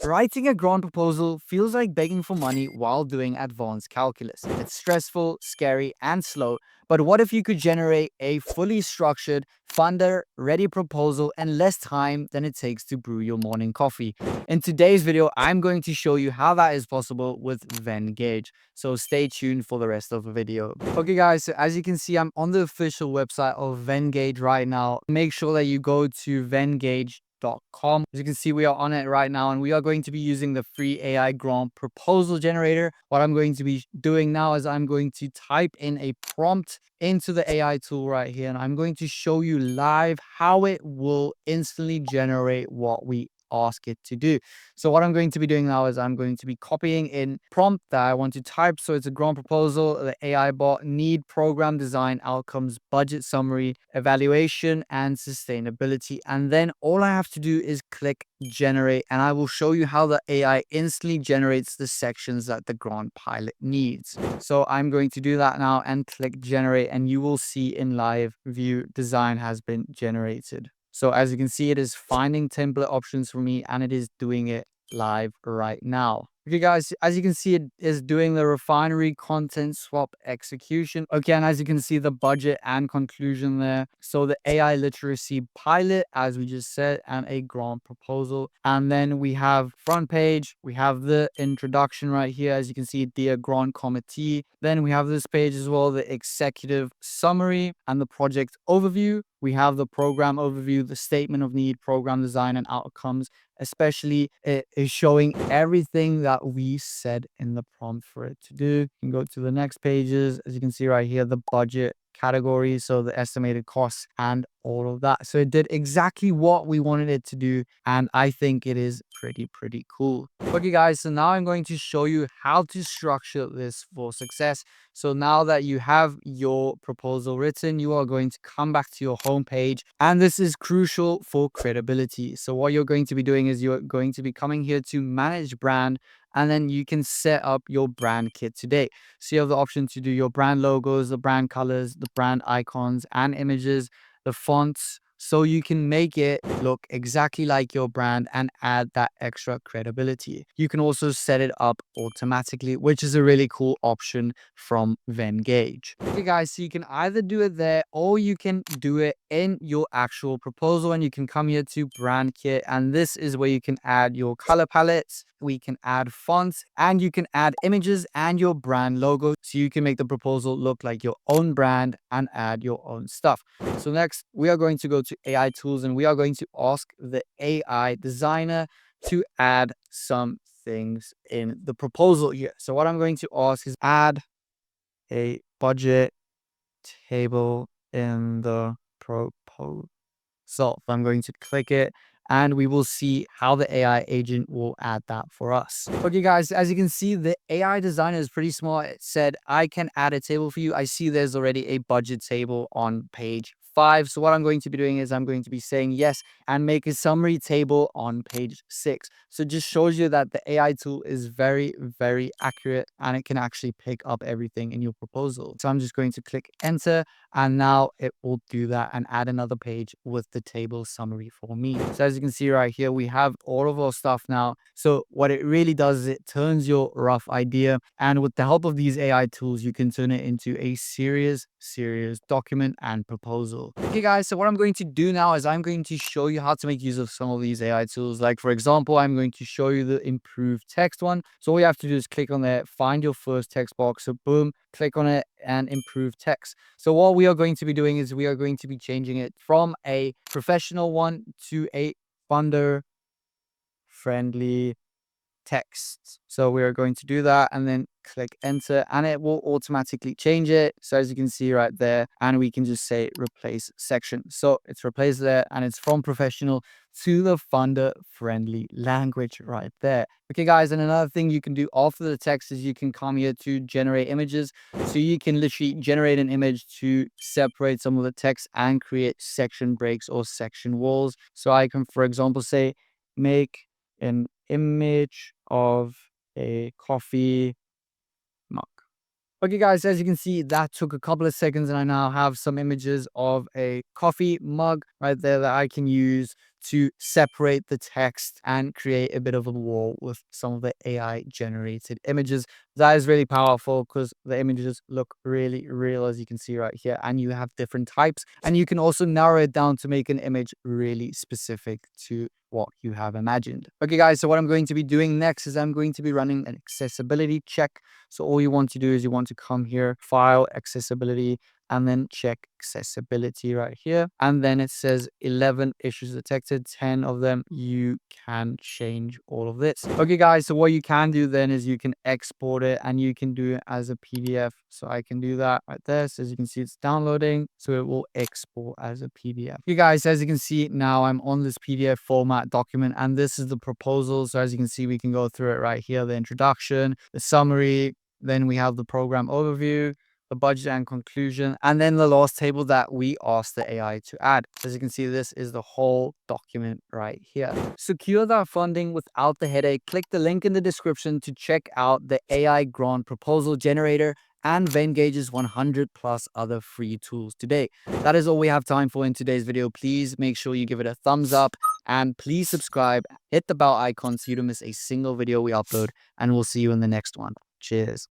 Writing a grant proposal feels like begging for money while doing advanced calculus. It's stressful, scary, and slow. But what if you could generate a fully structured, funder-ready proposal in less time than it takes to brew your morning coffee? In today's video, I'm going to show you how that is possible with Venngage. So stay tuned for the rest of the video. Okay guys, so as you can see, I'm on the official website of Venngage right now. Make sure that you go to Venngage.com. As you can see, we are on it right now, and we are going to be using the free AI grant proposal generator. What I'm going to be doing now is I'm going to type in a prompt into the AI tool right here, and I'm going to show you live how it will instantly generate what we ask it to do. So what I'm going to be doing now is I'm going to be copying in prompt that I want to type. So it's a grant proposal, the AI bot, need, program design, outcomes, budget summary, evaluation, and sustainability. And then all I have to do is click generate, and I will show you how the AI instantly generates the sections that the grant pilot needs. So I'm going to do that now and click generate, and you will see in live view design has been generated. So as you can see, it is finding template options for me, and it is doing it live right now. Okay guys, as you can see, it is doing the refinery content swap execution. Okay, and as you can see, the budget and conclusion there. So the AI literacy pilot, as we just said, and a grant proposal. And then we have front page, we have the introduction right here. As you can see, dear grant committee. Then we have this page as well, the executive summary and the project overview. We have the program overview, the statement of need, program design, and outcomes. Especially, it is showing everything that we said in the prompt for it to do. You can go to the next pages. As you can see right here, the budget categories, so the estimated costs and all of that. So it did exactly what we wanted it to do, and I think it is pretty cool. Okay guys, so now I'm going to show you how to structure this for success. So now that you have your proposal written, you are going to come back to your home page, and this is crucial for credibility. So what you're going to be doing is you're going to be coming here to manage brand, and then you can set up your brand kit today. So you have the option to do your brand logos, the brand colors, the brand icons and images, the fonts, so you can make it look exactly like your brand and add that extra credibility. You can also set it up automatically, which is a really cool option from Venngage. Okay guys, so you can either do it there or you can do it in your actual proposal, and you can come here to brand kit, and this is where you can add your color palettes, we can add fonts, and you can add images and your brand logo, so you can make the proposal look like your own brand and add your own stuff. So next, we are going to go to AI tools, and we are going to ask the AI designer to add some things in the proposal here. So what I'm going to ask is add a budget table in the proposal. So I'm going to click it, and we will see how the AI agent will add that for us. Okay guys, as you can see, the AI designer is pretty smart. It said, I can add a table for you. I see there's already a budget table on page 5. So what I'm going to be doing is I'm going to be saying yes and make a summary table on page 6. So it just shows you that the AI tool is very accurate, and it can actually pick up everything in your proposal. So I'm just going to click enter, and now it will do that and add another page with the table summary for me. So as you can see right here, we have all of our stuff now. So what it really does is it turns your rough idea, and with the help of these AI tools, you can turn it into a serious document and proposal. Okay guys, so what I'm going to do now is I'm going to show you how to make use of some of these AI tools. Like for example, I'm going to show you the improved text one. So all you have to do is click on there, find your first text box. So boom, click on it and improve text. So what we are going to be doing is we are going to be changing it from a professional one to a funder friendly text. So we are going to do that and then click enter, and it will automatically change it. So as you can see right there, and we can just say replace section. So it's replaced there, and it's from professional to the funder friendly language right there. Okay guys, and another thing you can do after the text is you can come here to generate images. So you can literally generate an image to separate some of the text and create section breaks or section walls. So I can, for example, say make an image of a coffee mug. Okay guys, as you can see, that took a couple of seconds, and I now have some images of a coffee mug right there that I can use to separate the text and create a bit of a wall with some of the AI generated images. That is really powerful because the images look really real, as you can see right here, and you have different types, and you can also narrow it down to make an image really specific to what you have imagined. Okay, guys, so what I'm going to be doing next is I'm going to be running an accessibility check. So all you want to do is you want to come here, file, accessibility, and then check accessibility right here. And then it says 11 issues detected, 10 of them you can change all of this. Okay, guys, so what you can do then is you can export it and you can do it as a PDF. So I can do that right there. So as you can see, it's downloading. So it will export as a PDF. You guys, as you can see now, I'm on this PDF format document, and this is the proposal. So as you can see, we can go through it right here, the introduction, the summary, then we have the program overview, the budget and conclusion, and then the last table that we asked the AI to add. As you can see, this is the whole document right here. Secure that funding without the headache. Click the link in the description to check out the AI grant proposal generator and Vengage's 100 plus other free tools today. That is all we have time for in today's video. Please make sure you give it a thumbs up and please subscribe, hit the bell icon so you don't miss a single video we upload, and we'll see you in the next one. Cheers.